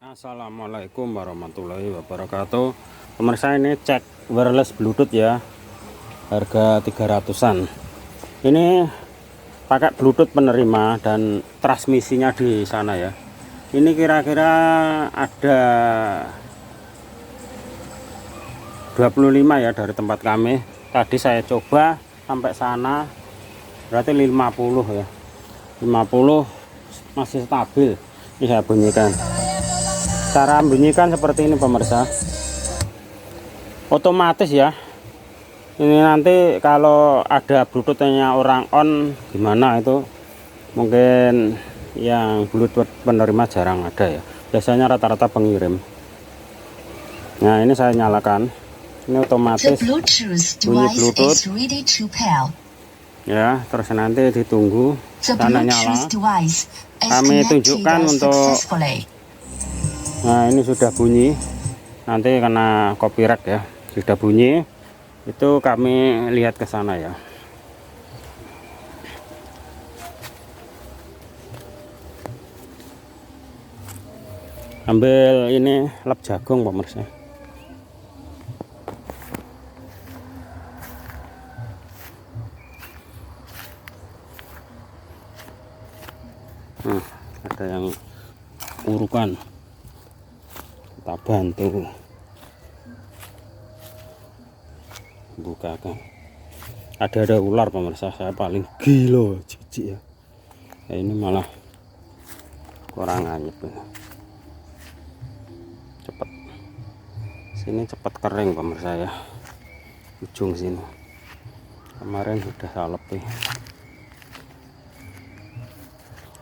Assalamualaikum warahmatullahi wabarakatuh. Pemirsa, ini cek wireless bluetooth ya, harga 300-an. Ini pakai bluetooth penerima dan transmisinya di sana ya. Ini kira-kira ada 25 ya dari tempat kami. Tadi saya coba sampai sana berarti 50 ya. 50 masih stabil. Ini saya bunyikan. Cara bunyikan seperti ini pemirsa, otomatis ya. Ini nanti kalau ada bluetoothnya orang on gimana itu, mungkin yang bluetooth penerima jarang ada ya, biasanya rata-rata pengirim. Nah ini saya nyalakan, ini otomatis bunyi bluetooth ya. Terus nanti ditunggu karena nyala, kami tunjukkan untuk. Nah ini sudah bunyi, nanti kena copyright ya. Sudah bunyi itu kami lihat ke sana ya. Ambil ini lap jagung pemirsa. Ada yang urukan, kita bantu bukakan. Ada ular pemirsa, saya paling gila jijik ya. Ini malah kurang anyep ya. Cepet sini, cepet kering pemirsa ya, ujung sini kemarin sudah salep ya.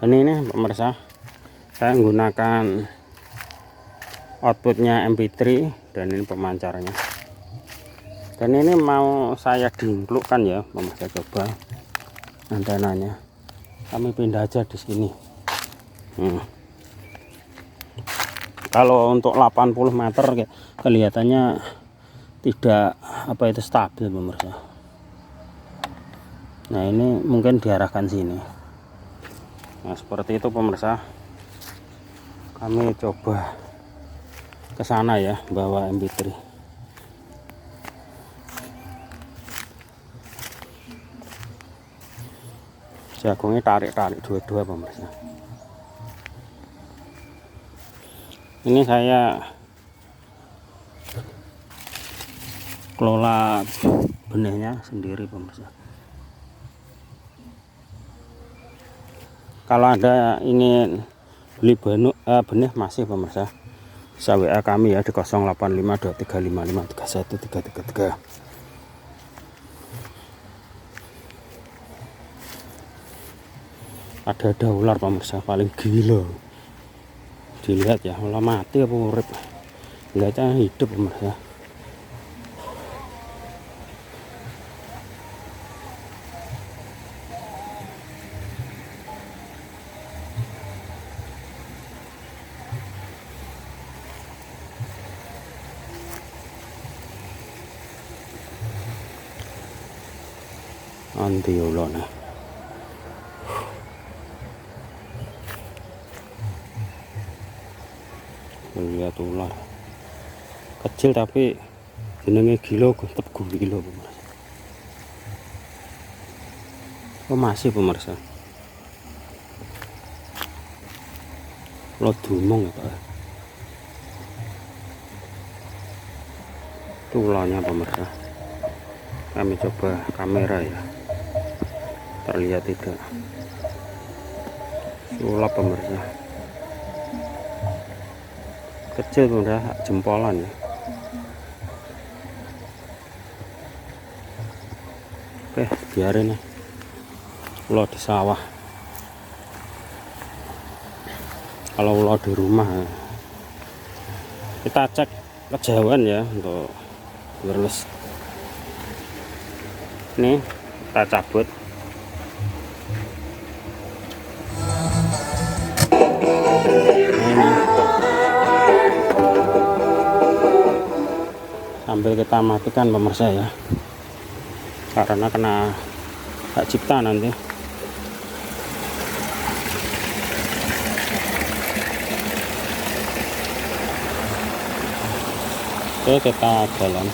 Ini pemirsa, saya menggunakan outputnya MP3 dan ini pemancarnya. Dan ini mau saya dimplukkan ya pemirsa, coba antenanya. Kami pindah aja di sini. Kalau untuk 80 meter kelihatannya tidak stabil pemirsa. Nah ini mungkin diarahkan sini. Nah seperti itu pemirsa, kami coba ke sana ya, bawa MP3. Jagungnya tarik-tarik dua-dua pemirsa. Ini saya kelola benihnya sendiri pemirsa. Kalau ada ingin beli benih masih pemirsa, bisa WA kami ya di 085235531333. Ada ular pemirsa, paling gila. Dilihat ya, malah mati apa urip. Lihatnya hidup pemirsa. Anti ular nih. Lihat ular kecil tapi jenenge gila, tetep gila pemirsa. Oh masih pemirsa, lo dumong ya Pak. Itu ularnya pemirsa. Kami coba kamera ya, terlihat tidak. Ular pemirsa kecil, udah jempolan ya. Oke biarin ya, ular di sawah. Kalau ular di rumah ya, kita cek kejauhan ya untuk wireless. Ini kita cabut. Ini sambil kita matikan pemirsa ya, karena kena hak cipta nanti. Oke, kita jalan.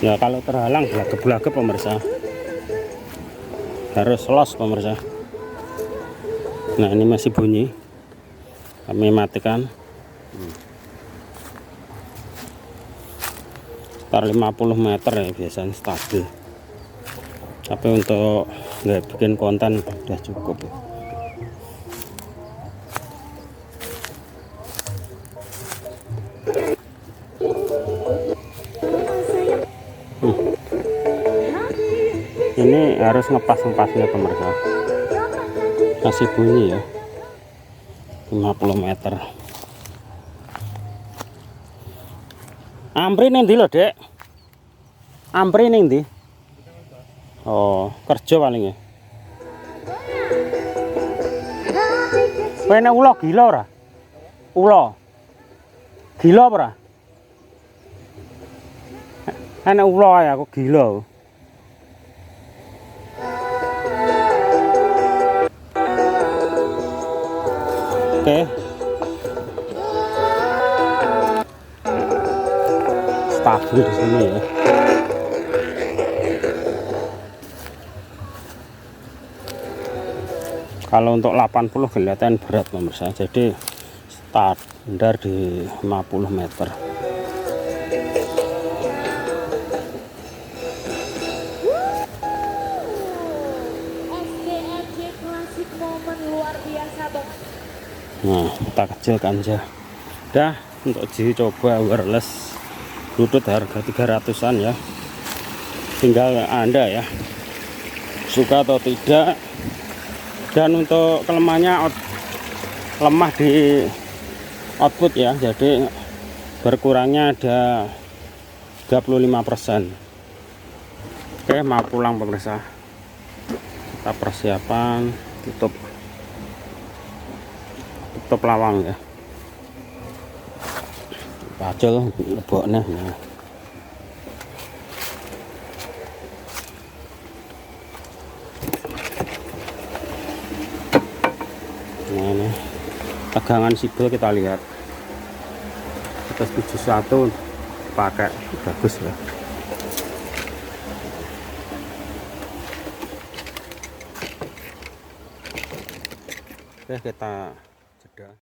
Ya kalau terhalang belagep-belagep pemirsa, harus los pemirsa. Nah ini masih bunyi, kami matikan. Sekitar 50 meter ya biasanya stabil, tapi untuk nggak bikin konten udah cukup ya. Ini harus ngepas-ngepasnya pemirsa, masih bunyi ya, 50 meter. Ampri ning ndi lho, Dek? Ampri ning ndi? Oh, kerja paling ya. Kowe nek ulo gila ora? Ulo. Gila apa ora? Nek ulo ya aku gila. Oke. Stabil di sini ya. Kalau untuk 80 kelihatan berat pemirsa, jadi standar di 50 meter. Nah, kita kecilkan aja. Dah, untuk uji coba wireless Bluetooth harga 300-an ya. Tinggal Anda ya, suka atau tidak. Dan untuk kelemahannya lemah di output ya, jadi berkurangnya ada 35%. Oke, mau pulang pemirsa, kita persiapan tutup lawang ya, pacul leboknya nah. Nah ini tegangan sipil kita lihat atas 71 pakai bagus ya. Oke, kita jeda.